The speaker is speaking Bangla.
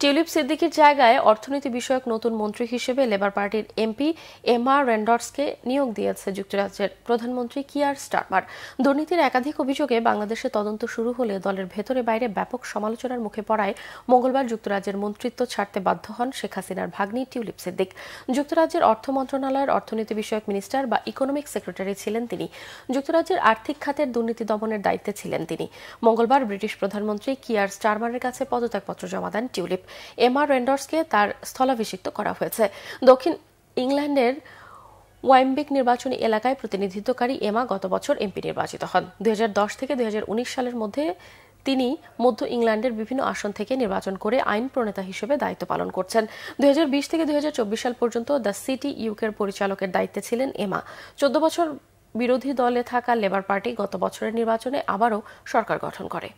টিউলিপ সিদ্দিকীর জায়গায় অর্থনীতি বিষয়ক নতুন মন্ত্রী হিসেবে লেবার পার্টির এমপি এমা রেন্ডার্সকে নিয়োগ দিয়েছে যুক্তরাজ্যের প্রধানমন্ত্রী কিয়ার স্টারমার। দুর্নীতির একাধিক অভিযোগে বাংলাদেশে তদন্ত শুরু হলে দলের ভেতরে বাইরে ব্যাপক সমালোচনার মুখে পড়ায় মঙ্গলবার যুক্তরাজ্যের মন্ত্রিত্ব ছাড়তে বাধ্য হন শেখ হাসিনার ভাগ্নি টিউলিপ সিদ্দিক। যুক্তরাজ্যের অর্থ মন্ত্রণালয়ের অর্থনীতি বিষয়ক মিনিস্টার বা ইকোনমিক সেক্রেটারি ছিলেন তিনি। যুক্তরাজ্যের আর্থিক খাতের দুর্নীতি দমনের দায়িত্বে ছিলেন তিনি। মঙ্গলবার ব্রিটিশ প্রধানমন্ত্রী কিয়ার স্টারমারের কাছে পদত্যাগপত্র জমা দেন টিউলিপ। এমা রেন্ডার্সকে তার স্থলাভিষিক্ত করা হয়েছে। দক্ষিণ ইংল্যান্ডের ওয়াইমবিক নির্বাচনী এলাকায় প্রতিনিধিত্বকারী এমা গত বছর এমপি নির্বাচিত হন। 2010 থেকে 2019 সালের মধ্যে তিনি মধ্য ইংল্যান্ডের বিভিন্ন আসন থেকে নির্বাচন করে আইন প্রণেতা হিসেবে দায়িত্ব পালন করছেন। 2020 থেকে 2024 সাল পর্যন্ত দ্য সিটি ইউকের পরিচালকের দায়িত্বে ছিলেন এমা। 14 বছর বিরোধী দলে থাকা লেবার পার্টি গত বছরের নির্বাচনে আবারও সরকার গঠন করে।